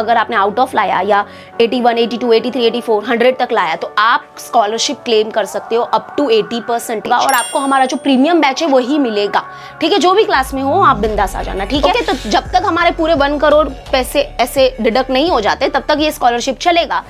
अगर आपने out of लाया या 81, 82, 83, 84, 100 तक लाया तो आप स्कॉलरशिप क्लेम कर सकते हो अप टू 80% और आपको हमारा जो प्रीमियम बैच है वही मिलेगा। ठीक है, जो भी क्लास में हो आप बिंदास आ जाना। ठीक है, तो जब तक हमारे पूरे 1 करोड़ पैसे ऐसे डिडक्ट नहीं हो जाते तब तक ये स्कॉलरशिप चलेगा।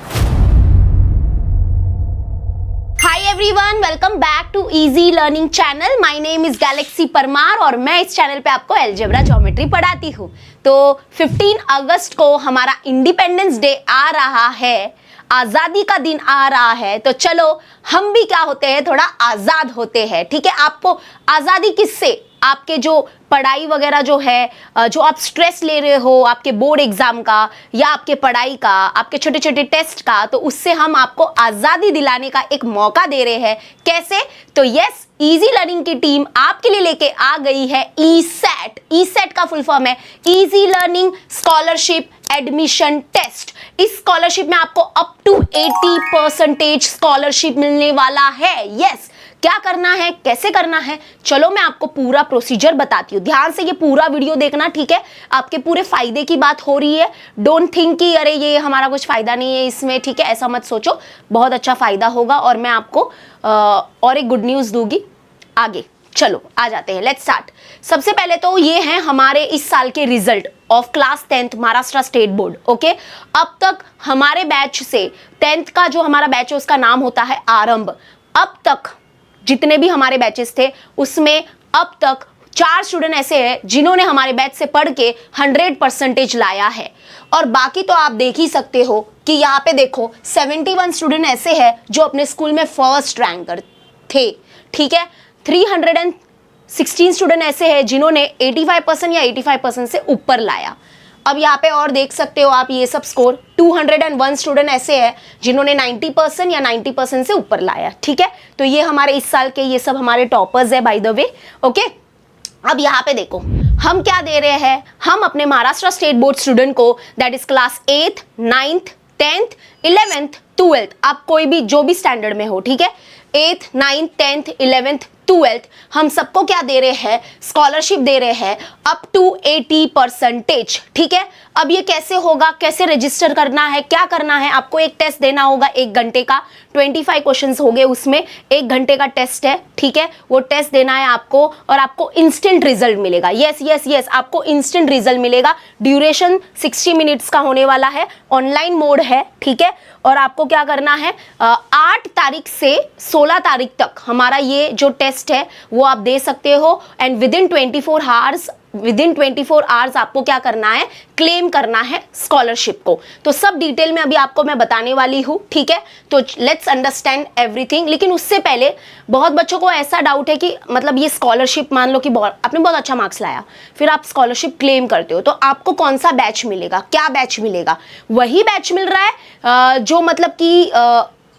Hi everyone, welcome back to easy learning channel. My name is galaxy Parmar और मैं इस चैनल पे आपको अलजेब्रा ज्योमेट्री पढ़ाती हूँ। तो 15 अगस्त को हमारा इंडिपेंडेंस डे आ रहा है, आजादी का दिन आ रहा है। तो चलो हम भी क्या होते हैं, थोड़ा आजाद होते हैं। ठीक है, आपको आजादी किससे? आपके जो पढ़ाई वगैरह जो है, जो आप स्ट्रेस ले रहे हो आपके बोर्ड एग्जाम का या आपके पढ़ाई का, आपके छोटे छोटे टेस्ट का, तो उससे हम आपको आजादी दिलाने का एक मौका दे रहे हैं। कैसे? तो यस, इजी लर्निंग की टीम आपके लिए लेके आ गई है ई-सेट। ई-सेट का फुल फॉर्म है easy learning scholarship admission test. इस स्कॉलरशिप में आपको अप टू 80% स्कॉलरशिप मिलने वाला है। यस, क्या करना है, कैसे करना है, चलो मैं आपको पूरा प्रोसीजर बताती हूँ। ध्यान से ये पूरा वीडियो देखना। ठीक है, आपके पूरे फायदे की बात हो रही है। डोंट थिंक कि अरे ये हमारा कुछ फायदा नहीं है इसमें। ठीक है, ऐसा मत सोचो, बहुत अच्छा फायदा होगा और मैं आपको और एक गुड न्यूज दूंगी आगे। चलो आ जाते हैं, लेट्स स्टार्ट। सबसे पहले तो ये हैं हमारे इस साल के result of class 10th Maharashtra state board. Okay, अब तक हमारे बैच से 10th का जो हमारा बैच है उसका नाम होता है आरंभ। अब तक जितने भी हमारे बैचेस थे उसमें अब तक 4 स्टूडेंट ऐसे हैं जिन्होंने हमारे बैच से पढ़ के 100% लाया है। और बाकी तो आप देख ही सकते हो कि यहाँ पे देखो 71 स्टूडेंट ऐसे हैं जो अपने स्कूल में फर्स्ट रैंकर थे। ठीक है, 316 स्टूडेंट ऐसे हैं जिन्होंने 85% या 85% से ऊपर लाया। अब यहाँ पे और देख सकते हो आप ये सब स्कोर। 201 स्टूडेंट ऐसे हैं जिन्होंने 90% या 90% से ऊपर लाया। ठीक है, तो ये हमारे इस साल के ये सब हमारे टॉपर्स है बाय द वे। ओके, अब यहाँ पे देखो हम क्या दे रहे हैं, हम अपने महाराष्ट्र स्टेट बोर्ड स्टूडेंट को that is class 8th, 9th, 10th, 11th, 12th, आप कोई भी जो भी स्टैंडर्ड में हो, ठीक है, 8th, 9th, 10th, 11th, 12th, हम सबको क्या दे रहे हैं, स्कॉलरशिप दे रहे हैं अप टू 80%। ठीक है, अब ये कैसे होगा, कैसे रजिस्टर करना है, क्या करना है, आपको एक टेस्ट देना होगा 1 घंटे का। 25 क्वेश्चंस हो गए उसमें, 1 घंटे का टेस्ट है। ठीक है, वो टेस्ट देना है आपको और आपको इंस्टेंट रिजल्ट मिलेगा। यस यस यस, आपको इंस्टेंट रिजल्ट मिलेगा। ड्यूरेशन 60 मिनट्स का होने वाला है, ऑनलाइन मोड है। ठीक है, और आपको क्या करना है, 8 तारीख से 16 तारीख तक हमारा ये जो टेस्ट है वो आप दे सकते हो। एंड विदिन 24 आवर्स आपको क्या करना है, क्लेम करना है स्कॉलरशिप को। तो सब डिटेल में अभी आपको मैं बताने वाली हूँ। ठीक है, तो लेट्स अंडरस्टैंड एवरीथिंग। लेकिन उससे पहले बहुत बच्चों को ऐसा डाउट है कि मतलब ये स्कॉलरशिप, मान लो कि आपने बहुत अच्छा मार्क्स लाया, फिर आप स्कॉलरशिप क्लेम करते हो तो आपको कौन सा बैच मिलेगा, क्या बैच मिलेगा? वही बैच मिल रहा है जो मतलब कि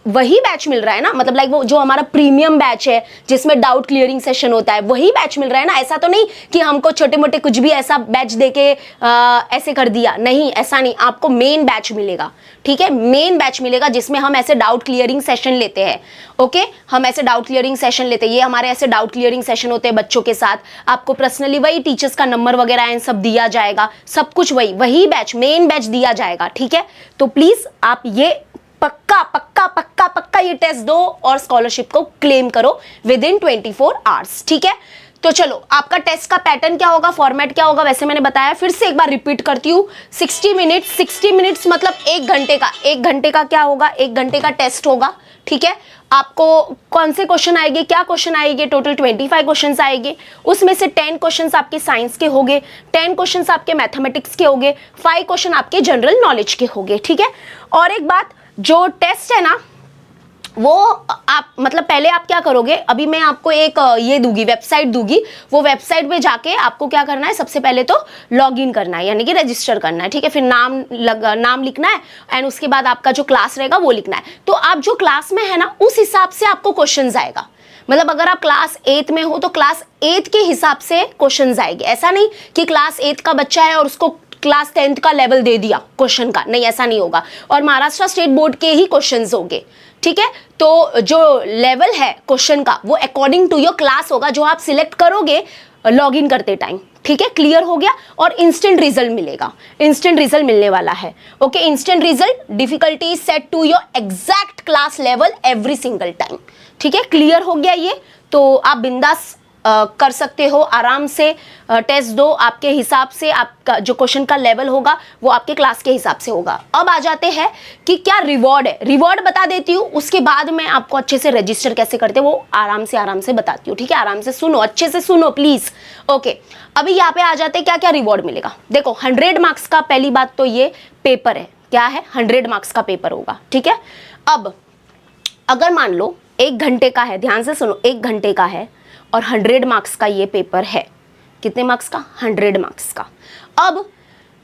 वही बैच मिल रहा है ना, मतलब लाइक वो जो हमारा प्रीमियम बैच है जिसमें डाउट क्लियरिंग सेशन होता है, वही बैच मिल रहा है ना। ऐसा तो नहीं कि हमको छोटे मोटे कुछ भी ऐसा बैच देके ऐसे कर दिया, नहीं, ऐसा नहीं। आपको मेन बैच मिलेगा। ठीक है, मेन बैच मिलेगा जिसमें हम ऐसे डाउट क्लियरिंग सेशन लेते हैं। ओके, हम ऐसे डाउट क्लियरिंग सेशन लेते हैं, ये हमारे ऐसे डाउट क्लियरिंग सेशन होते हैं बच्चों के साथ। आपको पर्सनली वही टीचर्स का नंबर वगैरह एंड सब दिया जाएगा, सब कुछ वही बैच, मेन बैच दिया जाएगा। ठीक है, तो प्लीज आप ये पक्का पक्का पक्का पक्का ये टेस्ट दो और स्कॉलरशिप को क्लेम करो विदिन 24 आवर्स। ठीक है, तो चलो आपका टेस्ट का पैटर्न क्या होगा, फॉर्मेट क्या होगा, वैसे मैंने बताया, फिर से एक बार रिपीट करती हूँ। 60 मिनट्स मतलब 1 घंटे का, 1 घंटे का क्या होगा, 1 घंटे का टेस्ट होगा। ठीक है, आपको कौन से क्वेश्चन आएंगे, क्या क्वेश्चन आएंगे, टोटल 25 क्वेश्चंस आएंगे। उसमें से 10 क्वेश्चंस आपके साइंस के होंगे, 10 क्वेश्चंस आपके मैथमेटिक्स के होंगे, 5 क्वेश्चन आपके जनरल नॉलेज के होंगे। ठीक है, और एक बात, जो टेस्ट है ना वो आप मतलब पहले आप क्या करोगे, अभी मैं आपको एक ये दूंगी, वेबसाइट दूंगी। वो वेबसाइट पे जाके आपको क्या करना है, सबसे पहले तो लॉगिन करना है, यानी कि रजिस्टर करना है। ठीक है, फिर नाम लिखना है एंड उसके बाद आपका जो क्लास रहेगा वो लिखना है। तो आप जो क्लास में है ना उस हिसाब से आपको क्वेश्चन आएगा। मतलब अगर आप क्लास 8 में हो तो क्लास 8 के हिसाब से क्वेश्चन आएंगे। ऐसा नहीं कि क्लास 8 का बच्चा है और उसको क्लास 10th का लेवल दे दिया क्वेश्चन का, नहीं, ऐसा नहीं होगा। और महाराष्ट्र स्टेट बोर्ड के ही क्वेश्चंस होंगे। ठीक है, तो जो लेवल है क्वेश्चन का वो अकॉर्डिंग टू योर क्लास होगा, जो आप सिलेक्ट करोगे लॉग इन करते टाइम। ठीक है, क्लियर हो गया। और इंस्टेंट रिजल्ट मिलेगा, इंस्टेंट रिजल्ट मिलने वाला है। Okay, instant result, difficulty set to your exact class level every single time. ठीक है, क्लियर हो गया ये। तो आप बिंदास कर सकते हो, आराम से टेस्ट दो, आपके हिसाब से आपका जो क्वेश्चन का लेवल होगा वो आपके क्लास के हिसाब से होगा। अब आ जाते हैं कि क्या रिवॉर्ड है। रिवॉर्ड बता देती हूँ, उसके बाद मैं आपको अच्छे से रजिस्टर कैसे करते हैं वो आराम से बताती हूँ। ठीक है, आराम से सुनो, अच्छे से सुनो प्लीज। ओके, अभी यहाँ पे आ जाते हैं क्या क्या रिवॉर्ड मिलेगा। देखो 100 मार्क्स का, पहली बात तो ये पेपर है, क्या है 100 मार्क्स का पेपर होगा। ठीक है, अब अगर मान लो 1 घंटे का है, ध्यान से सुनो, 1 घंटे का है और 100 मार्क्स का ये पेपर है। कितने मार्क्स का? 100 मार्क्स का। अब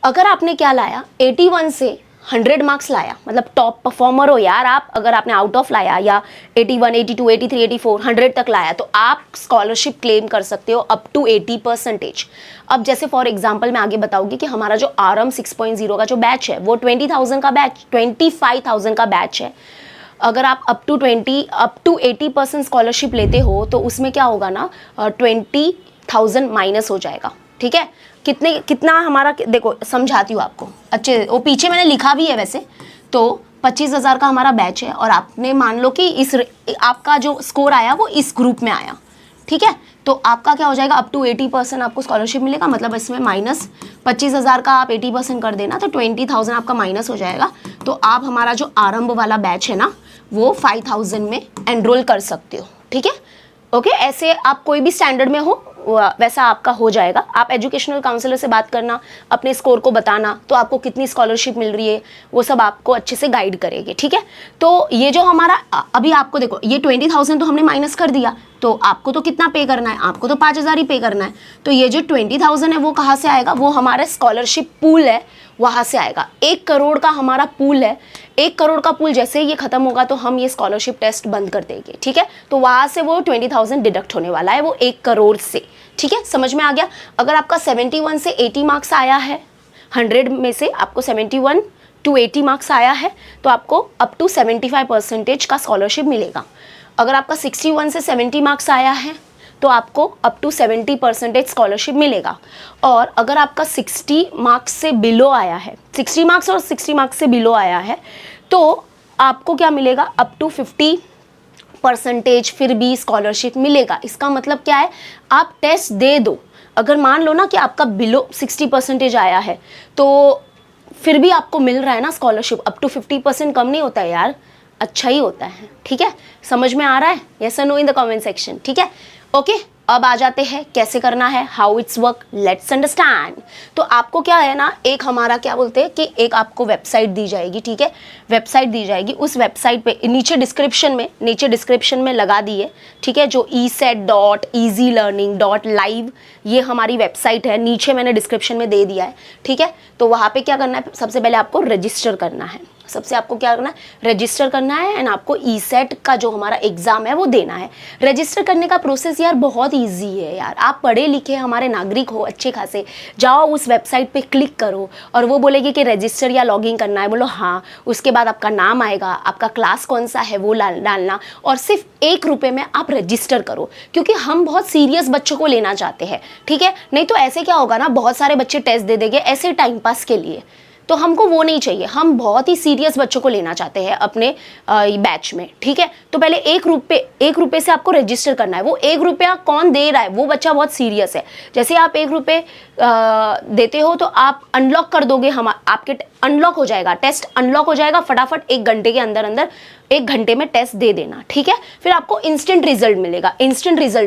अगर आपने क्या लाया, 81 से 100 मार्क्स लाया, मतलब टॉप परफॉर्मर हो यार आप। अगर आपने आउट ऑफ लाया या 81, 82, 83, 84, 100 तक लाया तो आप स्कॉलरशिप क्लेम कर सकते हो अप टू 80%। अब जैसे फॉर एग्जांपल मैं आगे बताऊंगी कि हमारा जो आरएम 6.0 का जो बैच है वो 20,000 का बैच, 25,000 का बैच है। अगर आप अप टू 80% स्कॉलरशिप लेते हो तो उसमें क्या होगा ना, 20,000 माइनस हो जाएगा। ठीक है, कितना हमारा, देखो समझाती हूँ आपको अच्छे, वो पीछे मैंने लिखा भी है वैसे। तो 25,000 का हमारा बैच है और आपने मान लो कि आपका जो स्कोर आया वो इस ग्रुप में आया। ठीक है, तो आपका क्या हो जाएगा, अप टू 80% आपको स्कॉलरशिप मिलेगा। मतलब इसमें माइनस 25,000 का आप 80% कर देना तो 20,000 आपका माइनस हो जाएगा। तो आप हमारा जो आरंभ वाला बैच है ना वो 5,000 में एनरोल कर सकते हो। ठीक है, ओके, ऐसे आप कोई भी स्टैंडर्ड में हो वैसा आपका हो जाएगा। आप एजुकेशनल काउंसलर से बात करना, अपने स्कोर को बताना, तो आपको कितनी स्कॉलरशिप मिल रही है वो सब आपको अच्छे से गाइड करेंगे। ठीक है, तो ये जो हमारा अभी आपको देखो, ये 20,000 तो हमने माइनस कर दिया, तो आपको तो कितना पे करना है, आपको तो 5,000 ही पे करना है। तो ये जो 20,000 है वो कहाँ से आएगा, वो हमारा स्कॉलरशिप पूल है वहाँ से आएगा। 1 करोड़ का हमारा पूल है। 1 करोड़ का पूल जैसे ही ये खत्म होगा तो हम ये स्कॉलरशिप टेस्ट बंद कर देंगे। ठीक है, तो वहाँ से वो 20,000 डिडक्ट होने वाला है, वो 1 करोड़ से। ठीक है, समझ में आ गया। अगर आपका 71 से 80 मार्क्स आया है, 100 में से आपको 71 to 80 मार्क्स आया है तो आपको अप टू 75% का स्कॉलरशिप मिलेगा। अगर आपका 61 से 70 मार्क्स आया है तो आपको अप टू 70% स्कॉलरशिप मिलेगा। और अगर आपका 60 मार्क्स से बिलो आया है, 60 मार्क्स और 60 मार्क्स से बिलो आया है तो आपको क्या मिलेगा, अप टू 50% फिर भी स्कॉलरशिप मिलेगा। इसका मतलब क्या है, आप टेस्ट दे दो। अगर मान लो ना कि आपका बिलो 60% आया है तो फिर भी आपको मिल रहा है ना स्कॉलरशिप, अप टू 50% कम नहीं होता है यार, अच्छा ही होता है। ठीक है, समझ में आ रहा है, यस और no in the comment section. ठीक है, ओके, अब आ जाते हैं कैसे करना है, how it's work, let's understand. तो आपको क्या है ना, एक हमारा क्या बोलते हैं कि एक आपको वेबसाइट दी जाएगी। ठीक है, वेबसाइट दी जाएगी, उस वेबसाइट पे नीचे डिस्क्रिप्शन में लगा दी है। ठीक है, जो eset.easylearning.live ये हमारी वेबसाइट है, नीचे मैंने डिस्क्रिप्शन में दे दिया है। ठीक है, तो वहाँ पे क्या करना है, सबसे पहले आपको रजिस्टर करना है। सबसे आपको क्या करना है, रजिस्टर करना है एंड आपको ईसेट का जो हमारा एग्जाम है वो देना है। रजिस्टर करने का प्रोसेस यार बहुत इजी है यार, आप पढ़े लिखे हमारे नागरिक हो अच्छे खासे, जाओ उस वेबसाइट पे क्लिक करो और वो बोलेगी कि रजिस्टर या लॉगिन करना है, बोलो हाँ। उसके बाद आपका नाम आएगा, आपका क्लास कौन सा है वो डालना और सिर्फ 1 रुपये में आप रजिस्टर करो, क्योंकि हम बहुत सीरियस बच्चों को लेना चाहते हैं। ठीक है, नहीं तो ऐसे क्या होगा ना, बहुत सारे बच्चे टेस्ट दे देंगे ऐसे टाइम पास के लिए, तो हमको वो नहीं चाहिए। हम बहुत ही सीरियस बच्चों को लेना चाहते हैं अपने बैच में। ठीक है, तो पहले 1 रुपये से आपको रजिस्टर करना है। वो 1 रुपया कौन दे रहा है, वो बच्चा बहुत सीरियस है। जैसे आप 1 रुपये देते हो तो आप अनलॉक कर दोगे, हम आपके अनलॉक हो जाएगा, टेस्ट अनलॉक हो जाएगा फटाफट 1 घंटे के अंदर 1 घंटे में टेस्ट दे देना। ठीक है, फिर आपको इंस्टेंट रिजल्ट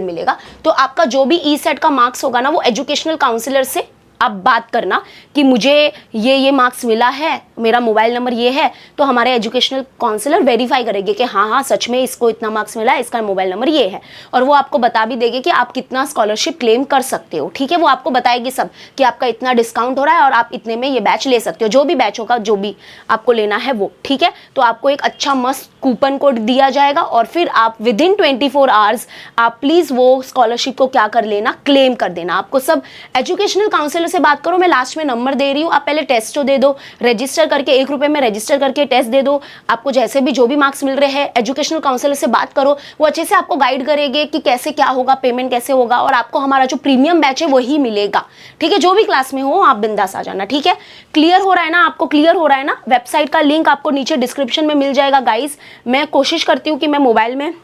मिलेगा। तो आपका जो भी ईसेट का मार्क्स होगा ना वो एजुकेशनल काउंसलर से आप बात करना कि मुझे ये मार्क्स मिला है, मेरा मोबाइल नंबर ये है, तो हमारे एजुकेशनल काउंसलर वेरीफाई करेंगे कि हाँ सच में इसको इतना मार्क्स मिला है, इसका मोबाइल नंबर ये है, और वो आपको बता भी देंगे कि आप कितना स्कॉलरशिप क्लेम कर सकते हो। ठीक है, वो आपको बताएगी सब कि आपका इतना डिस्काउंट हो रहा है और आप इतने में ये बैच ले सकते हो, जो भी बैच होगा जो भी आपको लेना है वो। ठीक है, तो आपको एक अच्छा मस्त कूपन कोड दिया जाएगा और फिर आप विद इन 24 आवर्स आप प्लीज़ वो स्कॉलरशिप को क्या कर लेना, क्लेम कर देना। आपको सब एजुकेशनल काउंसलर से बात करो, मैं लास्ट में नंबर दे रही हूँ, आप पहले टेस्ट तो दे दो, रजिस्टर करके 1 रुपये में रजिस्टर करके टेस्ट दे दो। आपको जैसे भी जो भी मार्क्स मिल रहे हैं एजुकेशनल काउंसलर से बात करो, वो अच्छे से आपको गाइड करेंगे कि कैसे क्या होगा, पेमेंट कैसे होगा, और आपको हमारा जो प्रीमियम बैच है वही मिलेगा। ठीक है, जो भी क्लास में हो आप बिंदास आ जाना। ठीक है, क्लियर हो रहा है ना, आपको क्लियर हो रहा है ना। वेबसाइट का लिंक आपको नीचे डिस्क्रिप्शन में मिल जाएगा गाइज। मैं कोशिश करती हूँ कि मैं मोबाइल में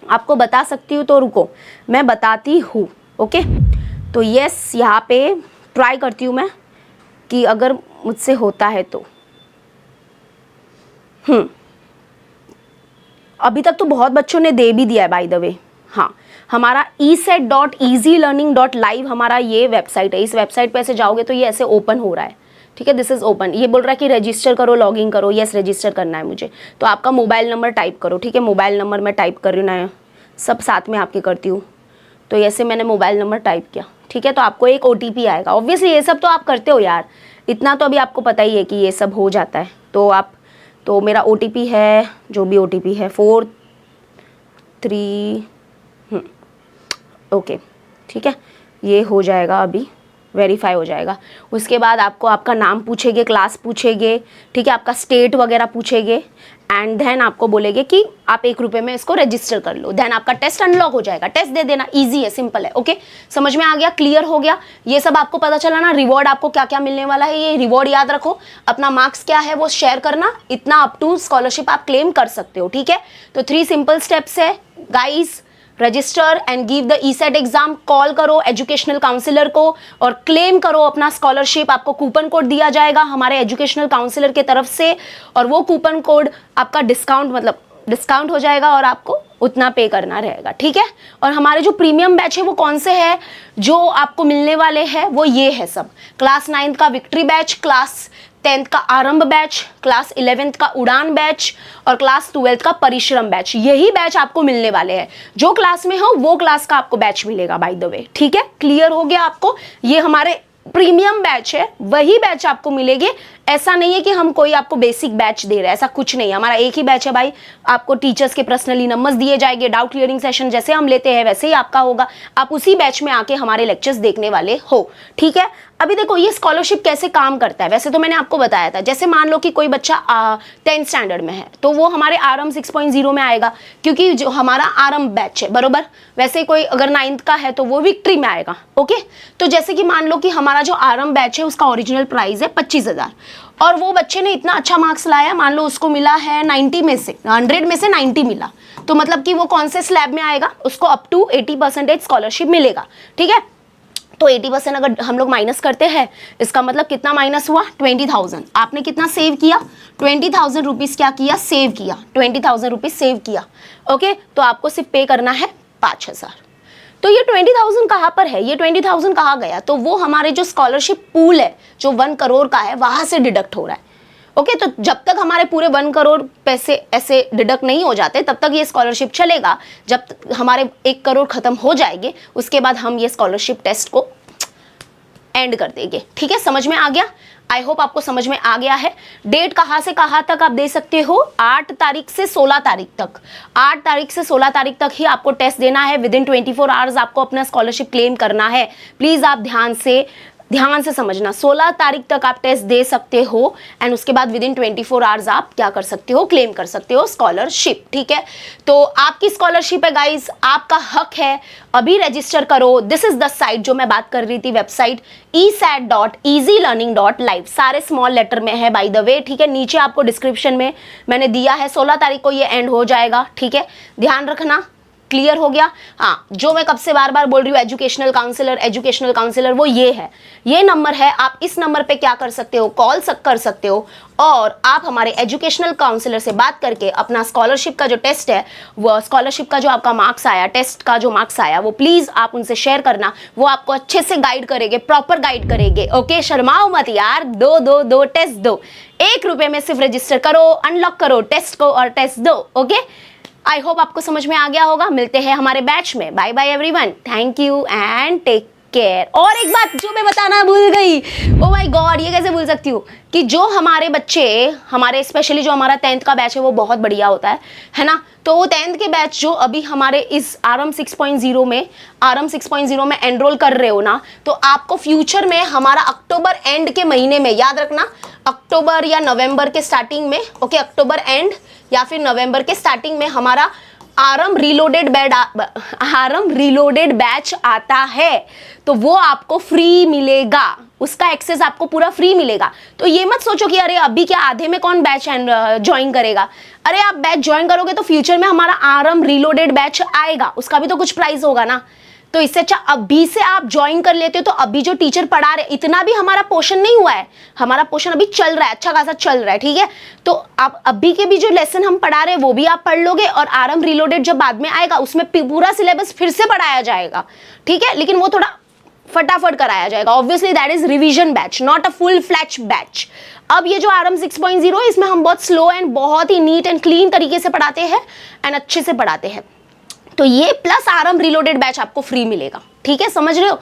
आपको बता सकती हूँ, तो रुको मैं बताती हूँ। ओके, तो यस, यहाँ पे ट्राई करती हूँ मैं कि अगर मुझसे होता है तो। अभी तक तो बहुत बच्चों ने दे भी दिया है बाय द वे। हाँ, हमारा eset.easylearning.live हमारा ये वेबसाइट है। इस वेबसाइट पे ऐसे जाओगे तो ये ऐसे ओपन हो रहा है। ठीक है, दिस इज ओपन। ये बोल रहा है कि रजिस्टर करो, लॉगिन करो। यस, रजिस्टर करना है मुझे। तो आपका मोबाइल नंबर टाइप करो। ठीक है, मोबाइल नंबर मैं टाइप कर रही हूँ ना, सब साथ में आपके करती हूँ। तो ऐसे मैंने मोबाइल नंबर टाइप किया। ठीक है, तो आपको एक OTP आएगा। ऑब्वियसली ये सब तो आप करते हो यार, इतना तो अभी आपको पता ही है कि ये सब हो जाता है। तो मेरा OTP है, जो भी OTP है 43। ओके, ठीक है, ये हो जाएगा, अभी वेरीफाई हो जाएगा। उसके बाद आपको आपका नाम पूछेंगे, क्लास पूछेंगे, ठीक है, आपका स्टेट वगैरह पूछेंगे, एंड देन आपको बोलेंगे कि आप 1 रुपये में इसको रजिस्टर कर लो। देन आपका टेस्ट अनलॉक हो जाएगा। टेस्ट दे देना, इजी है, सिंपल है। ओके, समझ में आ गया, क्लियर हो गया, ये सब आपको पता चला ना। रिवॉर्ड आपको क्या क्या मिलने वाला है, ये रिवॉर्ड याद रखो। अपना मार्क्स क्या है वो शेयर करना, इतना अप टू स्कॉलरशिप आप क्लेम कर सकते हो। ठीक है, तो 3 सिंपल स्टेप्स है guys. Register and give the ESET exam, call करो एजुकेशनल काउंसलर को और क्लेम करो अपना स्कॉलरशिप। आपको कूपन कोड दिया जाएगा हमारे एजुकेशनल काउंसलर के तरफ से, और वो कूपन कोड आपका डिस्काउंट हो जाएगा और आपको उतना पे करना रहेगा। ठीक है, और हमारे जो प्रीमियम बैच है वो कौन से है जो आपको मिलने वाले हैं, वो ये है सब। क्लास 9 का विक्ट्री बैच, क्लास 10th का आरंभ बैच, क्लास 11th का उड़ान बैच और क्लास 12th का परिश्रम बैच। यही बैच आपको मिलने वाले हैं। जो क्लास में हो वो क्लास का आपको बैच मिलेगा बाय द वे। ठीक है, क्लियर हो गया आपको। ये हमारे प्रीमियम बैच है, वही बैच आपको मिलेगी। ऐसा नहीं है कि हम कोई आपको बेसिक बैच दे रहे हैं, ऐसा कुछ नहीं है। हमारा एक ही बैच है भाई। आपको टीचर्स के पर्सनली नंबर्स दिए जाएंगे, डाउट क्लियरिंग सेशन जैसे हम लेते हैं वैसे ही आपका होगा। आप उसी बैच में आके हमारे लेक्चर्स देखने वाले हो। ठीक है, अभी देखो ये स्कॉलरशिप कैसे काम करता है। वैसे तो मैंने आपको बताया था, जैसे मान लो कि कोई बच्चा 10th स्टैंडर्ड में है तो वो हमारे आरंभ 6.0 में आएगा, क्योंकि जो हमारा आरंभ बैच है, बरोबर। वैसे कोई अगर 9th का है तो वो विक्ट्री में आएगा। ओके, तो जैसे कि मान लो कि हमारा जो आरंभ बैच है उसका ओरिजिनल प्राइस है 25,000 और वो बच्चे ने इतना अच्छा मार्क्स लाया, मान लो उसको मिला है 90 में से, 100 में से 90 मिला, तो मतलब कि वो कौन से स्लैब में आएगा, उसको अप टू 80% स्कॉलरशिप मिलेगा। ठीक है, तो 80% अगर हम लोग माइनस करते हैं, इसका मतलब कितना माइनस हुआ, 20,000। आपने कितना सेव किया, 20,000 रुपीज़ क्या किया, सेव किया, 20,000 रुपीज़ सेव किया। ओके, तो आपको सिर्फ पे करना है 5,000। तो ये 20,000 कहाँ पर है, ये 20,000 कहाँ गया, तो वो हमारे जो स्कॉलरशिप पूल है जो 1 करोड़ का है वहाँ से डिडक्ट हो रहा है। ओके, तो जब तक हमारे पूरे 1 करोड़ पैसे ऐसे डिडक्ट नहीं हो जाते तब तक ये स्कॉलरशिप चलेगा। जब हमारे 1 करोड़ खत्म हो जाएंगे उसके बाद हम ये स्कॉलरशिप टेस्ट को एंड कर देंगे। ठीक है, समझ में आ गया। आई होप आपको समझ में आ गया है। डेट कहाँ से कहाँ तक आप दे सकते हो, 8 तारीख से 16 तारीख तक। 8 तारीख से 16 तारीख तक ही आपको टेस्ट देना है। विद इन 24 आवर्स आपको अपना स्कॉलरशिप क्लेम करना है। प्लीज आप ध्यान से समझना। 16 तारीख तक आप टेस्ट दे सकते हो एंड उसके बाद विद इन 24 आवर्स आप क्या कर सकते हो, क्लेम कर सकते हो स्कॉलरशिप। ठीक है, तो आपकी स्कॉलरशिप है गाइस, आपका हक है। अभी रजिस्टर करो। दिस इज द साइट जो मैं बात कर रही थी, वेबसाइट esat.easylearning.live, सारे स्मॉल लेटर में है बाय द वे। ठीक है, नीचे आपको डिस्क्रिप्शन में मैंने दिया है। 16 तारीख को ये एंड हो जाएगा। ठीक है, ध्यान रखना। क्लियर हो गया। हाँ, जो मैं कब से बार बार बोल रही हूँ एजुकेशनल काउंसलर वो ये है, ये नंबर है। आप इस नंबर पे क्या कर सकते हो, कॉल कर सकते हो और आप हमारे एजुकेशनल काउंसलर से बात करके अपना स्कॉलरशिप का जो टेस्ट है, वो स्कॉलरशिप का जो आपका मार्क्स आया, टेस्ट का जो मार्क्स आया, वो प्लीज आप उनसे शेयर करना। वो आपको अच्छे से गाइड करेंगे, प्रॉपर गाइड करेंगे। ओके, शर्माओ मत यार, दो टेस्ट दो। 1 रुपये में सिर्फ रजिस्टर करो, अनलॉक करो टेस्ट को और टेस्ट दो। ओके, आई होप आपको समझ में आ गया होगा। मिलते हैं हमारे बैच में। Bye bye everyone, thank you and take care. और एक बात जो मैं बताना भूल गई, ओ माय गॉड, ये कैसे भूल सकती हूँ, कि जो हमारे बच्चे, हमारे स्पेशली जो हमारा 10th का बैच है वो बहुत बढ़िया होता है ना। तो वो 10th के बैच जो अभी हमारे इस आरएम 6.0 में एनरोल कर रहे हो ना, तो आपको फ्यूचर में हमारा अक्टूबर एंड के महीने में, याद रखना अक्टूबर या नवंबर के स्टार्टिंग में, ओके, अक्टूबर एंड या फिर नवंबर के स्टार्टिंग में हमारा आरएम रीलोडेड बैच आता है, तो वो आपको फ्री मिलेगा, उसका एक्सेस आपको पूरा फ्री मिलेगा। तो ये मत सोचो कि अरे अभी क्या आधे में कौन बैच ज्वाइन करेगा। अरे आप बैच ज्वाइन करोगे तो फ्यूचर में हमारा आरएम रीलोडेड बैच आएगा, उसका भी तो कुछ प्राइस होगा ना। तो इससे अच्छा अभी से आप ज्वाइन कर लेते हो, तो अभी जो टीचर पढ़ा रहे, इतना भी हमारा पोर्शन नहीं हुआ है, हमारा पोर्शन अभी चल रहा है, अच्छा खासा चल रहा है, ठीक है। तो आप अभी के भी जो लेसन हम पढ़ा रहे हैं वो भी आप पढ़ लोगे, और आरएम रीलोडेड जब बाद में आएगा उसमें पूरा सिलेबस फिर से पढ़ाया जाएगा, ठीक है, लेकिन वो थोड़ा फटाफट कराया जाएगा। Obviously that is revision batch, not a full fledged batch. अब ये जो आरएम 6.0 है, इसमें हम बहुत स्लो एंड बहुत ही नीट एंड क्लीन तरीके से पढ़ाते हैं एंड अच्छे से पढ़ाते हैं। तो ये प्लस आरएम रीलोडेड बैच आपको फ्री मिलेगा, ठीक है, समझ रहे हो।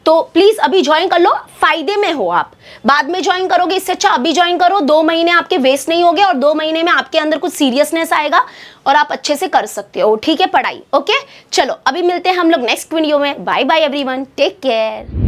तो प्लीज अभी ज्वाइन कर लो, फायदे में हो आप। बाद में ज्वाइन करोगे इससे अच्छा अभी ज्वाइन करो, 2 महीने आपके वेस्ट नहीं होंगे और 2 महीने में आपके अंदर कुछ सीरियसनेस आएगा और आप अच्छे से कर सकते हो, ठीक है, पढ़ाई। ओके, चलो अभी मिलते हैं हम लोग नेक्स्ट वीडियो में। Bye bye everyone, take care.